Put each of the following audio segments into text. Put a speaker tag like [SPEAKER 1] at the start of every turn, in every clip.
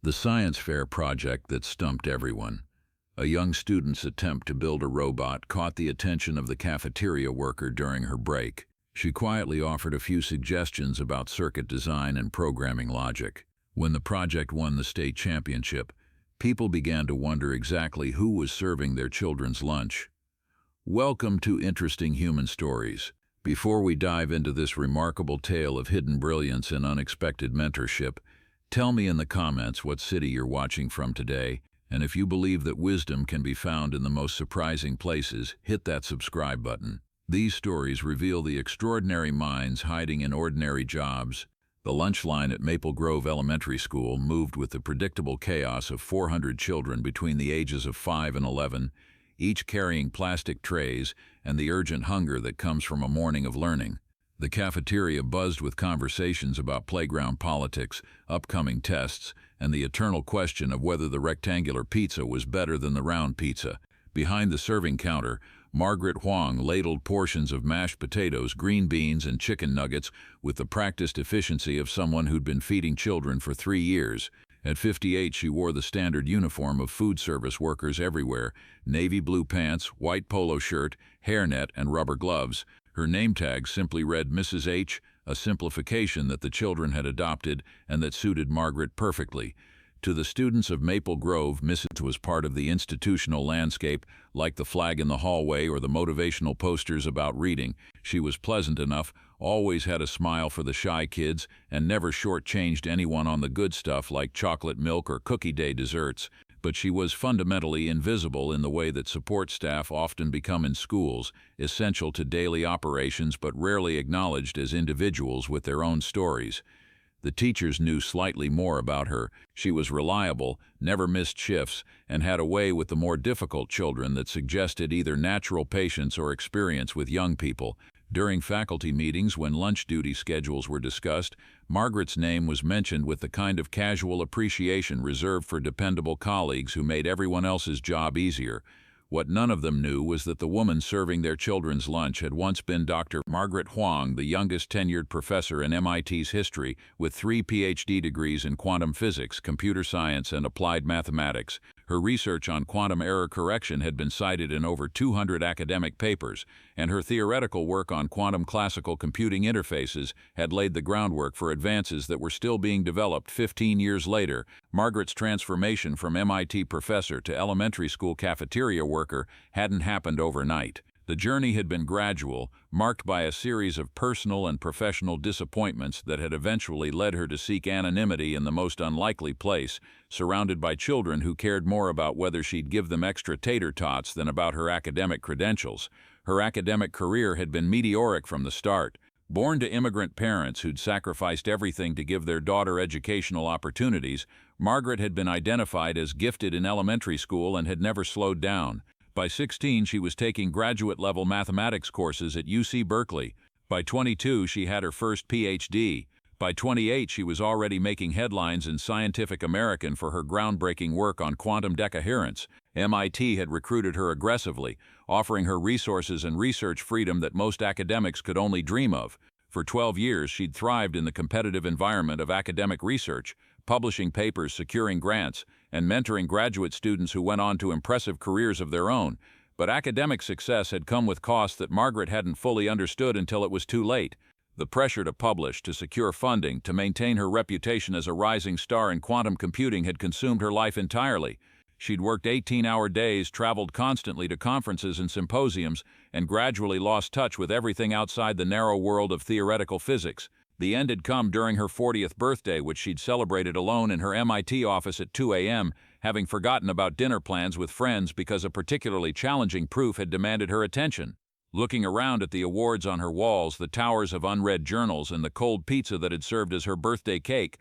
[SPEAKER 1] The science fair project that stumped everyone. A young student's attempt to build a robot caught the attention of the cafeteria worker during her break. She quietly offered a few suggestions about circuit design and programming logic. When the project won the state championship, people began to wonder exactly who was serving their children's lunch. Welcome to Interesting Human Stories. Before we dive into this remarkable tale of hidden brilliance and unexpected mentorship, tell me in the comments what city you're watching from today, and if you believe that wisdom can be found in the most surprising places, hit that subscribe button. These stories reveal the extraordinary minds hiding in ordinary jobs. The lunch line at Maple Grove Elementary School moved with the predictable chaos of 400 children between the ages of 5 and 11, each carrying plastic trays and the urgent hunger that comes from a morning of learning. The cafeteria buzzed with conversations about playground politics, upcoming tests, and the eternal question of whether the rectangular pizza was better than the round pizza. Behind the serving counter, Margaret Huang ladled portions of mashed potatoes, green beans, and chicken nuggets with the practiced efficiency of someone who'd been feeding children for 3 years. At 58, she wore the standard uniform of food service workers everywhere: navy blue pants, white polo shirt, hairnet, and rubber gloves. Her name tag simply read Mrs. H, a simplification that the children had adopted and that suited Margaret perfectly. To the students of Maple Grove, Mrs. was part of the institutional landscape, like the flag in the hallway or the motivational posters about reading. She was pleasant enough, always had a smile for the shy kids, and never shortchanged anyone on the good stuff like chocolate milk or cookie day desserts. But she was fundamentally invisible in the way that support staff often become in schools, essential to daily operations but rarely acknowledged as individuals with their own stories. The teachers knew slightly more about her. She was reliable, never missed shifts, and had a way with the more difficult children that suggested either natural patience or experience with young people. During faculty meetings, when lunch duty schedules were discussed, Margaret's name was mentioned with the kind of casual appreciation reserved for dependable colleagues who made everyone else's job easier. What none of them knew was that the woman serving their children's lunch had once been Dr. Margaret Huang, the youngest tenured professor in MIT's history, with 3 PhD degrees in quantum physics, computer science, and applied mathematics. Her research on quantum error correction had been cited in over 200 academic papers, and her theoretical work on quantum classical computing interfaces had laid the groundwork for advances that were still being developed 15 years later. Margaret's transformation from MIT professor to elementary school cafeteria worker hadn't happened overnight. The journey had been gradual, marked by a series of personal and professional disappointments that had eventually led her to seek anonymity in the most unlikely place, surrounded by children who cared more about whether she'd give them extra tater tots than about her academic credentials. Her academic career had been meteoric from the start. Born to immigrant parents who'd sacrificed everything to give their daughter educational opportunities, Margaret had been identified as gifted in elementary school and had never slowed down. By 16, she was taking graduate-level mathematics courses at UC Berkeley. By 22, she had her first PhD. By 28, she was already making headlines in Scientific American for her groundbreaking work on quantum decoherence. MIT had recruited her aggressively, offering her resources and research freedom that most academics could only dream of. For 12 years, she'd thrived in the competitive environment of academic research, publishing papers, securing grants, and mentoring graduate students who went on to impressive careers of their own. But academic success had come with costs that Margaret hadn't fully understood until it was too late. The pressure to publish, to secure funding, to maintain her reputation as a rising star in quantum computing had consumed her life entirely. She'd worked 18-hour days, traveled constantly to conferences and symposiums, and gradually lost touch with everything outside the narrow world of theoretical physics. The end had come during her 40th birthday, which she'd celebrated alone in her MIT office at 2 a.m., having forgotten about dinner plans with friends because a particularly challenging proof had demanded her attention. Looking around at the awards on her walls, the towers of unread journals, and the cold pizza that had served as her birthday cake,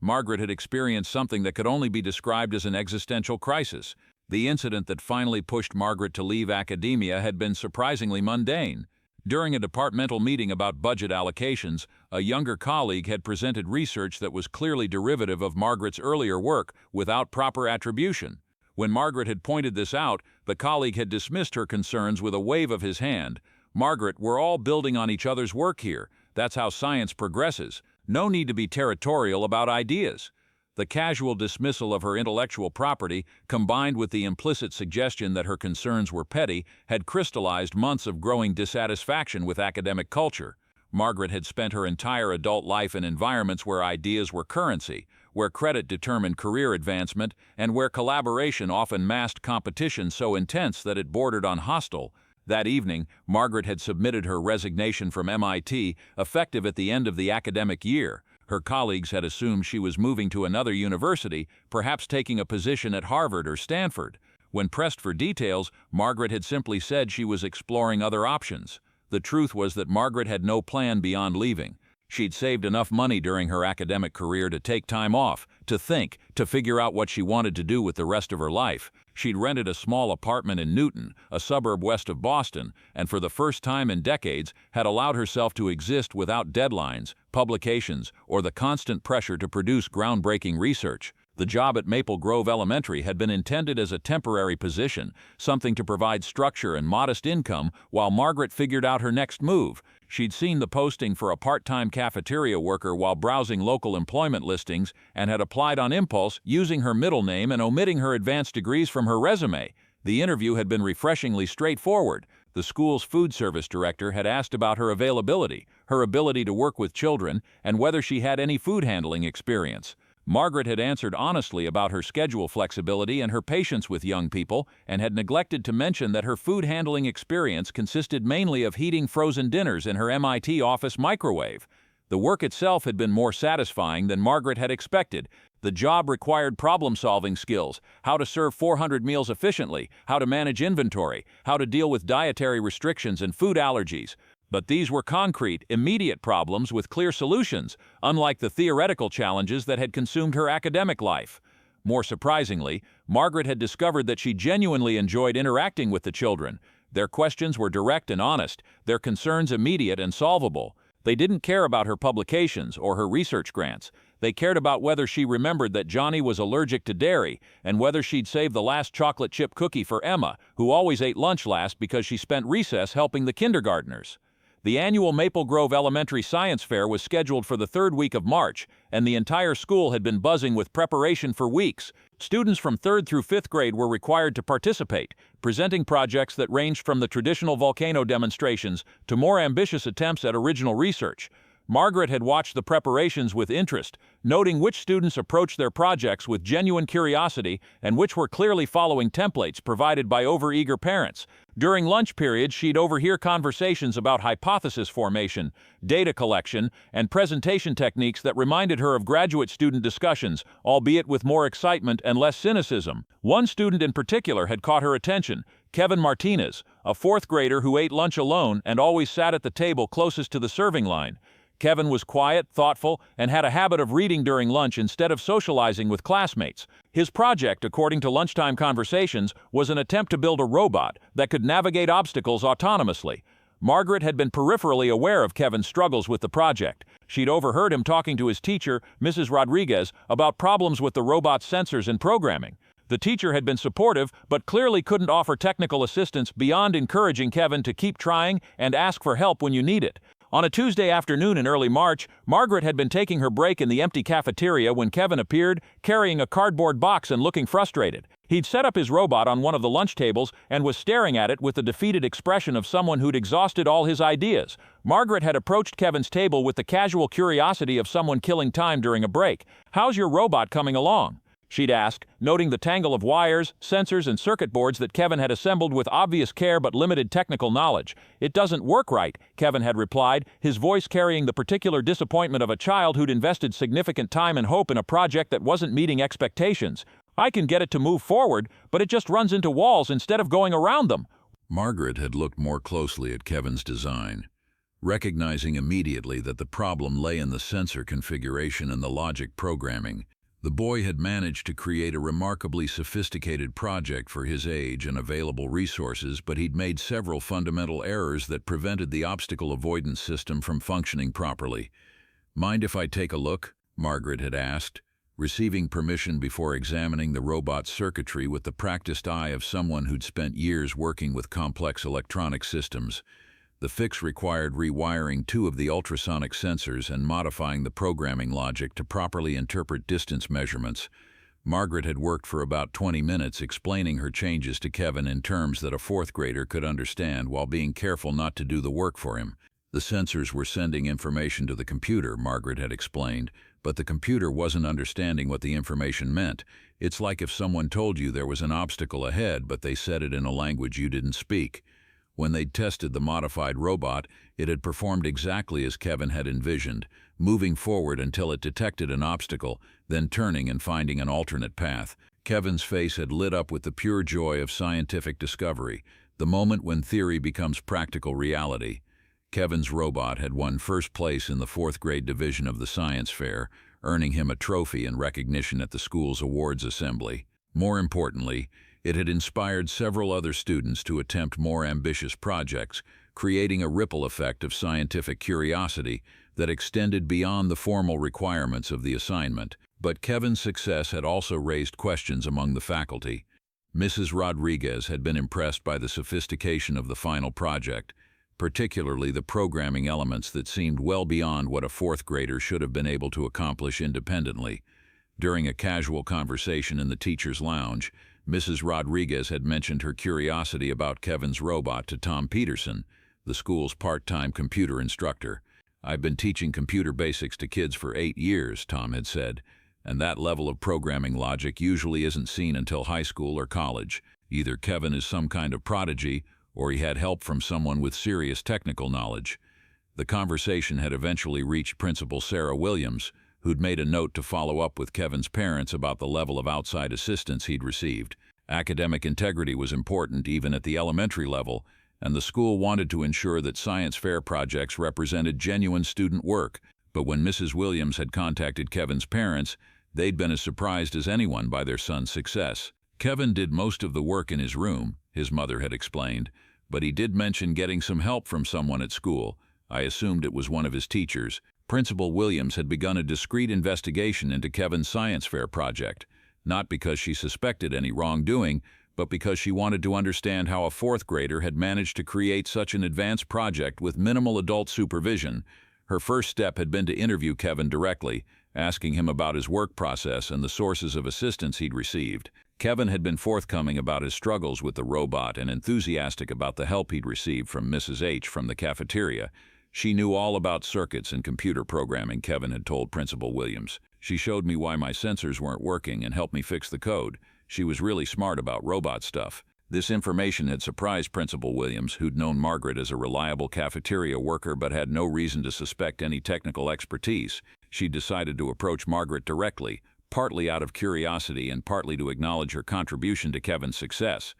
[SPEAKER 1] Margaret had experienced something that could only be described as an existential crisis. The incident that finally pushed Margaret to leave academia had been surprisingly mundane. During a departmental meeting about budget allocations, a younger colleague had presented research that was clearly derivative of Margaret's earlier work, without proper attribution. When Margaret had pointed this out, the colleague had dismissed her concerns with a wave of his hand. "Margaret, we're all building on each other's work here. That's how science progresses. No need to be territorial about ideas." The casual dismissal of her intellectual property, combined with the implicit suggestion that her concerns were petty, had crystallized months of growing dissatisfaction with academic culture. Margaret had spent her entire adult life in environments where ideas were currency, where credit determined career advancement, and where collaboration often masked competition so intense that it bordered on hostile. That evening, Margaret had submitted her resignation from MIT, effective at the end of the academic year. Her colleagues had assumed she was moving to another university, perhaps taking a position at Harvard or Stanford. When pressed for details, Margaret had simply said she was exploring other options. The truth was that Margaret had no plan beyond leaving. She'd saved enough money during her academic career to take time off, to think, to figure out what she wanted to do with the rest of her life. She'd rented a small apartment in Newton, a suburb west of Boston, and for the first time in decades had allowed herself to exist without deadlines, publications, or the constant pressure to produce groundbreaking research. The job at Maple Grove Elementary had been intended as a temporary position, something to provide structure and modest income while Margaret figured out her next move. She'd seen the posting for a part-time cafeteria worker while browsing local employment listings and had applied on impulse, using her middle name and omitting her advanced degrees from her resume. The interview had been refreshingly straightforward. The school's food service director had asked about her availability, her ability to work with children, and whether she had any food handling experience. Margaret had answered honestly about her schedule flexibility and her patience with young people, and had neglected to mention that her food handling experience consisted mainly of heating frozen dinners in her MIT office microwave. The work itself had been more satisfying than Margaret had expected. The job required problem-solving skills, how to serve 400 meals efficiently, how to manage inventory, how to deal with dietary restrictions and food allergies. But these were concrete, immediate problems with clear solutions, unlike the theoretical challenges that had consumed her academic life. More surprisingly, Margaret had discovered that she genuinely enjoyed interacting with the children. Their questions were direct and honest, their concerns immediate and solvable. They didn't care about her publications or her research grants. They cared about whether she remembered that Johnny was allergic to dairy and whether she'd saved the last chocolate chip cookie for Emma, who always ate lunch last because she spent recess helping the kindergartners. The annual Maple Grove Elementary Science Fair was scheduled for the third week of March, and the entire school had been buzzing with preparation for weeks. Students from 3rd through 5th grade were required to participate, presenting projects that ranged from the traditional volcano demonstrations to more ambitious attempts at original research. Margaret had watched the preparations with interest, noting which students approached their projects with genuine curiosity and which were clearly following templates provided by overeager parents. During lunch periods, she'd overhear conversations about hypothesis formation, data collection, and presentation techniques that reminded her of graduate student discussions, albeit with more excitement and less cynicism. One student in particular had caught her attention, Kevin Martinez, a 4th grader who ate lunch alone and always sat at the table closest to the serving line. Kevin was quiet, thoughtful, and had a habit of reading during lunch instead of socializing with classmates. His project, according to Lunchtime Conversations, was an attempt to build a robot that could navigate obstacles autonomously. Margaret had been peripherally aware of Kevin's struggles with the project. She'd overheard him talking to his teacher, Mrs. Rodriguez, about problems with the robot's sensors and programming. The teacher had been supportive, but clearly couldn't offer technical assistance beyond encouraging Kevin to keep trying and ask for help when you need it. On a Tuesday afternoon in early March, Margaret had been taking her break in the empty cafeteria when Kevin appeared, carrying a cardboard box and looking frustrated. He'd set up his robot on one of the lunch tables and was staring at it with the defeated expression of someone who'd exhausted all his ideas. Margaret had approached Kevin's table with the casual curiosity of someone killing time during a break. "How's your robot coming along?" she'd asked, noting the tangle of wires, sensors, and circuit boards that Kevin had assembled with obvious care but limited technical knowledge. "It doesn't work right," Kevin had replied, his voice carrying the particular disappointment of a child who'd invested significant time and hope in a project that wasn't meeting expectations. "I can get it to move forward, but it just runs into walls instead of going around them." Margaret had looked more closely at Kevin's design, recognizing immediately that the problem lay in the sensor configuration and the logic programming. The boy had managed to create a remarkably sophisticated project for his age and available resources, but he'd made several fundamental errors that prevented the obstacle avoidance system from functioning properly. "Mind if I take a look?" Margaret had asked, receiving permission before examining the robot's circuitry with the practiced eye of someone who'd spent years working with complex electronic systems. The fix required rewiring 2 of the ultrasonic sensors and modifying the programming logic to properly interpret distance measurements. Margaret had worked for about 20 minutes explaining her changes to Kevin in terms that a 4th grader could understand while being careful not to do the work for him. The sensors were sending information to the computer, Margaret had explained, but the computer wasn't understanding what the information meant. It's like if someone told you there was an obstacle ahead, but they said it in a language you didn't speak. When they'd tested the modified robot, it had performed exactly as Kevin had envisioned, moving forward until it detected an obstacle, then turning and finding an alternate path. Kevin's face had lit up with the pure joy of scientific discovery, the moment when theory becomes practical reality. Kevin's robot had won first place in the 4th grade division of the science fair, earning him a trophy and recognition at the school's awards assembly. More importantly, it had inspired several other students to attempt more ambitious projects, creating a ripple effect of scientific curiosity that extended beyond the formal requirements of the assignment. But Kevin's success had also raised questions among the faculty. Mrs. Rodriguez had been impressed by the sophistication of the final project, particularly the programming elements that seemed well beyond what a 4th grader should have been able to accomplish independently. During a casual conversation in the teacher's lounge, Mrs. Rodriguez had mentioned her curiosity about Kevin's robot to Tom Peterson, the school's part-time computer instructor. "I've been teaching computer basics to kids for 8 years, Tom had said, and that level of programming logic usually isn't seen until high school or college. Either Kevin is some kind of prodigy, or he had help from someone with serious technical knowledge." The conversation had eventually reached Principal Sarah Williams, who'd made a note to follow up with Kevin's parents about the level of outside assistance he'd received. Academic integrity was important even at the elementary level, and the school wanted to ensure that science fair projects represented genuine student work. But when Mrs. Williams had contacted Kevin's parents, they'd been as surprised as anyone by their son's success. "Kevin did most of the work in his room," his mother had explained, "but he did mention getting some help from someone at school. I assumed it was one of his teachers." Principal Williams had begun a discreet investigation into Kevin's science fair project, not because she suspected any wrongdoing, but because she wanted to understand how a 4th grader had managed to create such an advanced project with minimal adult supervision. Her first step had been to interview Kevin directly, asking him about his work process and the sources of assistance he'd received. Kevin had been forthcoming about his struggles with the robot and enthusiastic about the help he'd received from Mrs. H from the cafeteria. "She knew all about circuits and computer programming," Kevin had told Principal Williams. "She showed me why my sensors weren't working and helped me fix the code. She was really smart about robot stuff." This information had surprised Principal Williams, who'd known Margaret as a reliable cafeteria worker but had no reason to suspect any technical expertise. She decided to approach Margaret directly, partly out of curiosity and partly to acknowledge her contribution to Kevin's success.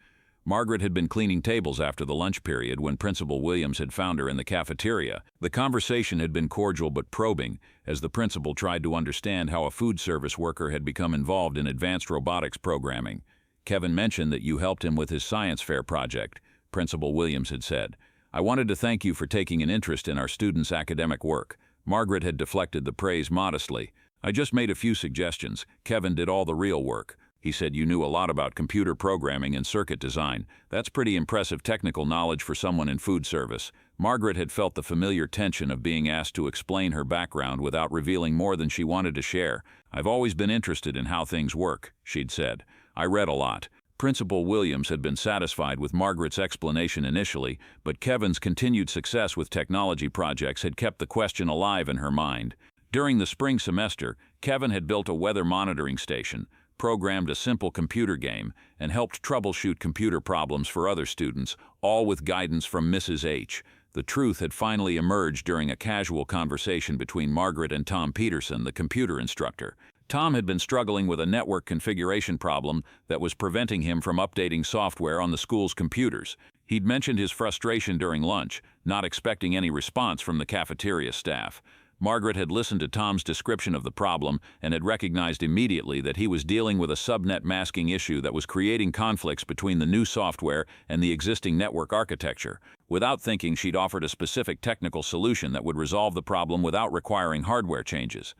[SPEAKER 1] Margaret had been cleaning tables after the lunch period when Principal Williams had found her in the cafeteria. The conversation had been cordial but probing, as the principal tried to understand how a food service worker had become involved in advanced robotics programming. "Kevin mentioned that you helped him with his science fair project," Principal Williams had said. "I wanted to thank you for taking an interest in our students' academic work." Margaret had deflected the praise modestly. "I just made a few suggestions. Kevin did all the real work. He said you knew a lot about computer programming and circuit design. That's pretty impressive technical knowledge for someone in food service." Margaret had felt the familiar tension of being asked to explain her background without revealing more than she wanted to share. "I've always been interested in how things work," she'd said. "I read a lot." Principal Williams had been satisfied with Margaret's explanation initially, but Kevin's continued success with technology projects had kept the question alive in her mind. During the spring semester, Kevin had built a weather monitoring station, programmed a simple computer game, and helped troubleshoot computer problems for other students, all with guidance from Mrs. H. The truth had finally emerged during a casual conversation between Margaret and Tom Peterson, the computer instructor. Tom had been struggling with a network configuration problem that was preventing him from updating software on the school's computers. He'd mentioned his frustration during lunch, not expecting any response from the cafeteria staff. Margaret had listened to Tom's description of the problem and had recognized immediately that he was dealing with a subnet masking issue that was creating conflicts between the new software and the existing network architecture. Without thinking, she'd offered a specific technical solution that would resolve the problem without requiring hardware changes.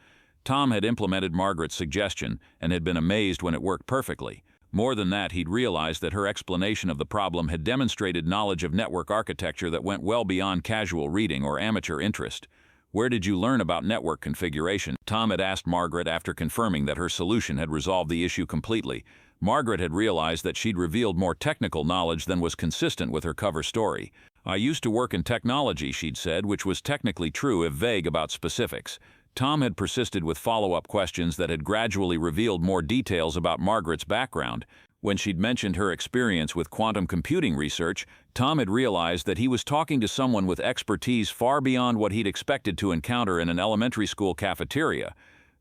[SPEAKER 1] Tom had implemented Margaret's suggestion and had been amazed when it worked perfectly. More than that, he'd realized that her explanation of the problem had demonstrated knowledge of network architecture that went well beyond casual reading or amateur interest. "Where did you learn about network configuration?" Tom had asked Margaret after confirming that her solution had resolved the issue completely. Margaret had realized that she'd revealed more technical knowledge than was consistent with her cover story. "I used to work in technology," she'd said, which was technically true if vague about specifics. Tom had persisted with follow-up questions that had gradually revealed more details about Margaret's background. When she'd mentioned her experience with quantum computing research, Tom had realized that he was talking to someone with expertise far beyond what he'd expected to encounter in an elementary school cafeteria.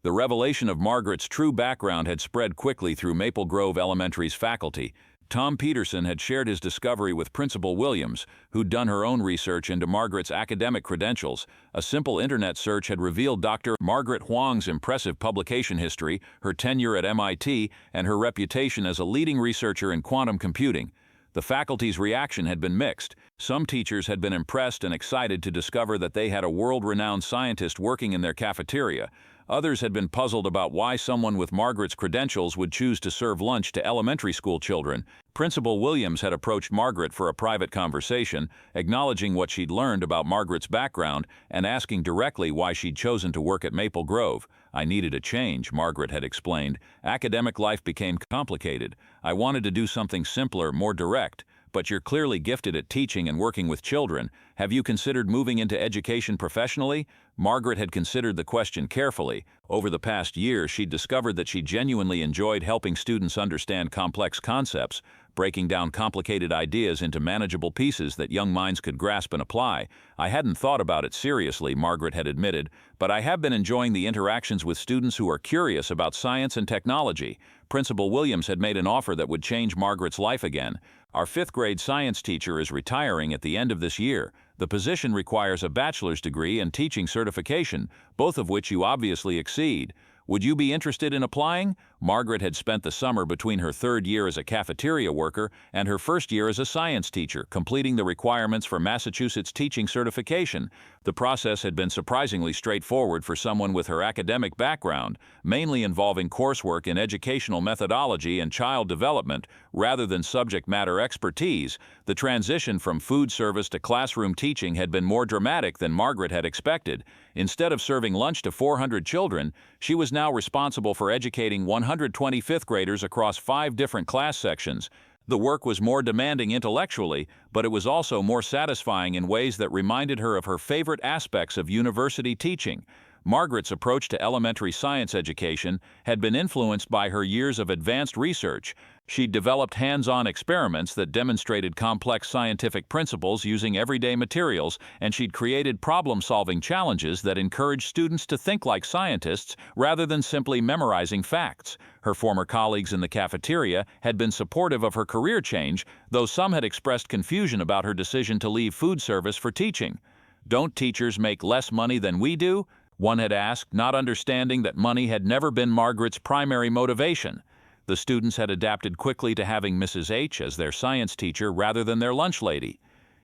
[SPEAKER 1] The revelation of Margaret's true background had spread quickly through Maple Grove Elementary's faculty. Tom Peterson had shared his discovery with Principal Williams, who'd done her own research into Margaret's academic credentials. A simple internet search had revealed Dr. Margaret Huang's impressive publication history, her tenure at MIT, and her reputation as a leading researcher in quantum computing. The faculty's reaction had been mixed. Some teachers had been impressed and excited to discover that they had a world-renowned scientist working in their cafeteria. Others had been puzzled about why someone with Margaret's credentials would choose to serve lunch to elementary school children. Principal Williams had approached Margaret for a private conversation, acknowledging what she'd learned about Margaret's background and asking directly why she'd chosen to work at Maple Grove. "I needed a change," Margaret had explained. "Academic life became complicated. I wanted to do something simpler, more direct. But you're clearly gifted at teaching and working with children. Have you considered moving into education professionally?" Margaret had considered the question carefully. Over the past year, she'd discovered that she genuinely enjoyed helping students understand complex concepts, breaking down complicated ideas into manageable pieces that young minds could grasp and apply. "I hadn't thought about it seriously," Margaret had admitted, "but I have been enjoying the interactions with students who are curious about science and technology." Principal Williams had made an offer that would change Margaret's life again. "Our fifth-grade science teacher is retiring at the end of this year. The position requires a bachelor's degree and teaching certification, both of which you obviously exceed. Would you be interested in applying?" Margaret had spent the summer between her third year as a cafeteria worker and her first year as a science teacher, completing the requirements for Massachusetts teaching certification. The process had been surprisingly straightforward for someone with her academic background, mainly involving coursework in educational methodology and child development, rather than subject matter expertise. The transition from food service to classroom teaching had been more dramatic than Margaret had expected. Instead of serving lunch to 400 children, she was now responsible for educating 120 fifth graders across 5 different class sections. The work was more demanding intellectually, but it was also more satisfying in ways that reminded her of her favorite aspects of university teaching. Margaret's approach to elementary science education had been influenced by her years of advanced research. She'd developed hands-on experiments that demonstrated complex scientific principles using everyday materials, and she'd created problem-solving challenges that encouraged students to think like scientists rather than simply memorizing facts. Her former colleagues in the cafeteria had been supportive of her career change, though some had expressed confusion about her decision to leave food service for teaching. "Don't teachers make less money than we do?" one had asked, not understanding that money had never been Margaret's primary motivation. The students had adapted quickly to having Mrs. H as their science teacher rather than their lunch lady.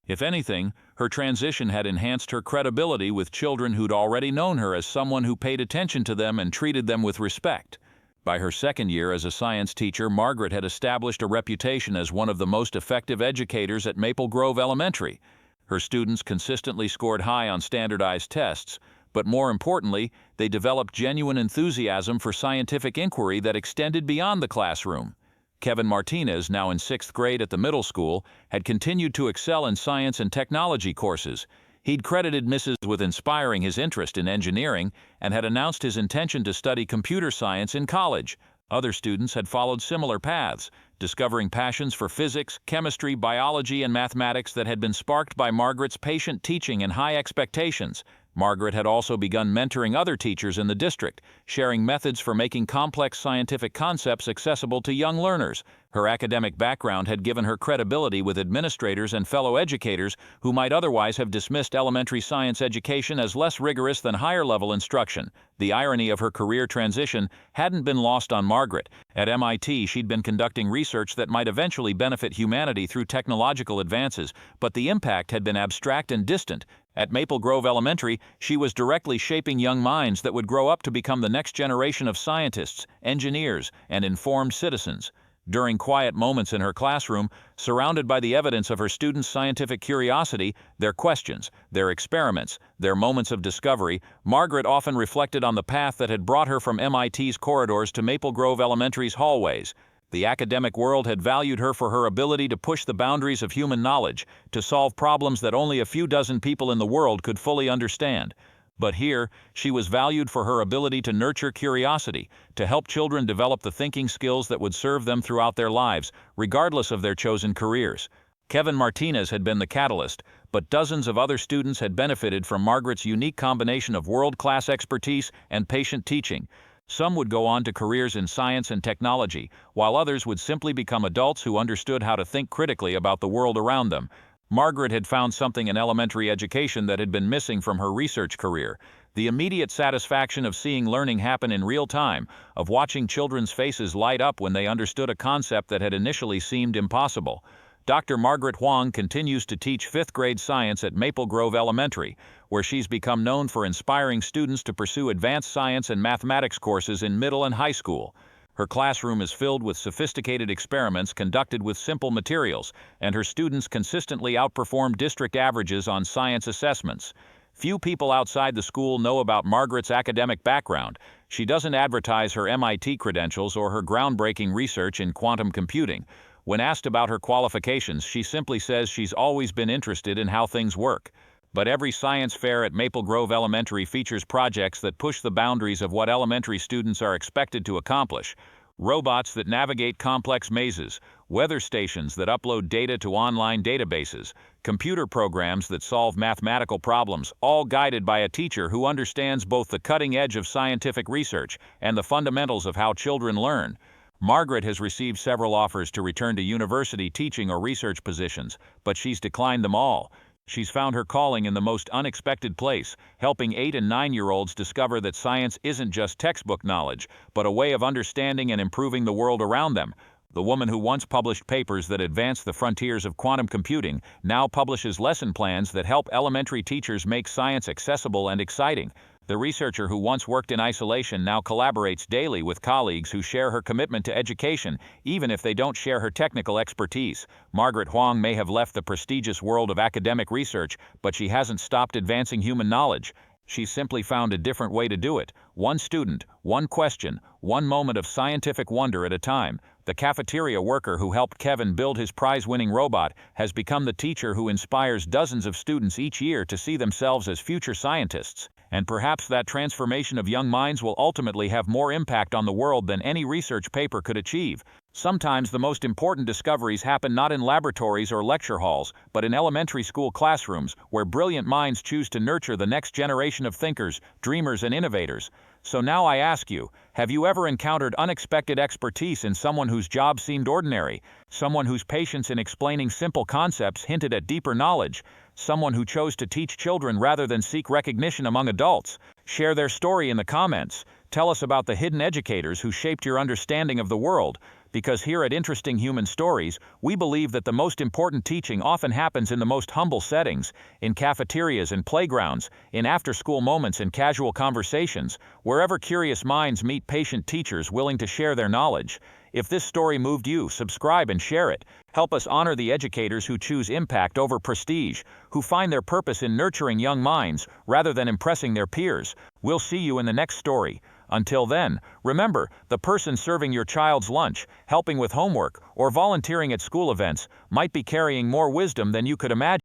[SPEAKER 1] If anything, her transition had enhanced her credibility with children who'd already known her as someone who paid attention to them and treated them with respect. By her second year as a science teacher, Margaret had established a reputation as one of the most effective educators at Maple Grove Elementary. Her students consistently scored high on standardized tests, but more importantly, they developed genuine enthusiasm for scientific inquiry that extended beyond the classroom. Kevin Martinez, now in 6th grade at the middle school, had continued to excel in science and technology courses. He'd credited Mrs. with inspiring his interest in engineering and had announced his intention to study computer science in college. Other students had followed similar paths, discovering passions for physics, chemistry, biology, and mathematics that had been sparked by Margaret's patient teaching and high expectations. Margaret had also begun mentoring other teachers in the district, sharing methods for making complex scientific concepts accessible to young learners. Her academic background had given her credibility with administrators and fellow educators who might otherwise have dismissed elementary science education as less rigorous than higher-level instruction. The irony of her career transition hadn't been lost on Margaret. At MIT, she'd been conducting research that might eventually benefit humanity through technological advances, but the impact had been abstract and distant. At Maple Grove Elementary, she was directly shaping young minds that would grow up to become the next generation of scientists, engineers, and informed citizens.
[SPEAKER 2] During quiet moments in her classroom, surrounded by the evidence of her students' scientific curiosity, their questions, their experiments, their moments of discovery, Margaret often reflected on the path that had brought her from MIT's corridors to Maple Grove Elementary's hallways. The academic world had valued her for her ability to push the boundaries of human knowledge, to solve problems that only a few dozen people in the world could fully understand. But here, she was valued for her ability to nurture curiosity, to help children develop the thinking skills that would serve them throughout their lives, regardless of their chosen careers. Kevin Martinez had been the catalyst, but dozens of other students had benefited from Margaret's unique combination of world-class expertise and patient teaching. Some would go on to careers in science and technology, while others would simply become adults who understood how to think critically about the world around them. Margaret had found something in elementary education that had been missing from her research career: the immediate satisfaction of seeing learning happen in real time, of watching children's faces light up when they understood a concept that had initially seemed impossible. Dr. Margaret Huang continues to teach 5th grade science at Maple Grove Elementary, where she's become known for inspiring students to pursue advanced science and mathematics courses in middle and high school. Her classroom is filled with sophisticated experiments conducted with simple materials, and her students consistently outperform district averages on science assessments. Few people outside the school know about Margaret's academic background. She doesn't advertise her MIT credentials or her groundbreaking research in quantum computing. When asked about her qualifications, she simply says she's always been interested in how things work. But every science fair at Maple Grove Elementary features projects that push the boundaries of what elementary students are expected to accomplish. Robots that navigate complex mazes, weather stations that upload data to online databases, computer programs that solve mathematical problems, all guided by a teacher who understands both the cutting edge of scientific research and the fundamentals of how children learn. Margaret has received several offers to return to university teaching or research positions, but she's declined them all. She's found her calling in the most unexpected place, helping 8- and 9-year-olds discover that science isn't just textbook knowledge, but a way of understanding and improving the world around them. The woman who once published papers that advanced the frontiers of quantum computing now publishes lesson plans that help elementary teachers make science accessible and exciting. The researcher who once worked in isolation now collaborates daily with colleagues who share her commitment to education, even if they don't share her technical expertise. Margaret Huang may have left the prestigious world of academic research, but she hasn't stopped advancing human knowledge. She's simply found a different way to do it: one student, one question, one moment of scientific wonder at a time. The cafeteria worker who helped Kevin build his prize-winning robot has become the teacher who inspires dozens of students each year to see themselves as future scientists. And perhaps that transformation of young minds will ultimately have more impact on the world than any research paper could achieve. Sometimes the most important discoveries happen not in laboratories or lecture halls, but in elementary school classrooms, where brilliant minds choose to nurture the next generation of thinkers, dreamers, and innovators. So now I ask you, have you ever encountered unexpected expertise in someone whose job seemed ordinary? Someone whose patience in explaining simple concepts hinted at deeper knowledge? Someone who chose to teach children rather than seek recognition among adults? Share their story in the comments. Tell us about the hidden educators who shaped your understanding of the world. Because here at Interesting Human Stories, we believe that the most important teaching often happens in the most humble settings, in cafeterias and playgrounds, in after-school moments and casual conversations, wherever curious minds meet patient teachers willing to share their knowledge. If this story moved you, subscribe and share it. Help us honor the educators who choose impact over prestige, who find their purpose in nurturing young minds rather than impressing their peers. We'll see you in the next story. Until then, remember, the person serving your child's lunch, helping with homework, or volunteering at school events might be carrying more wisdom than you could imagine.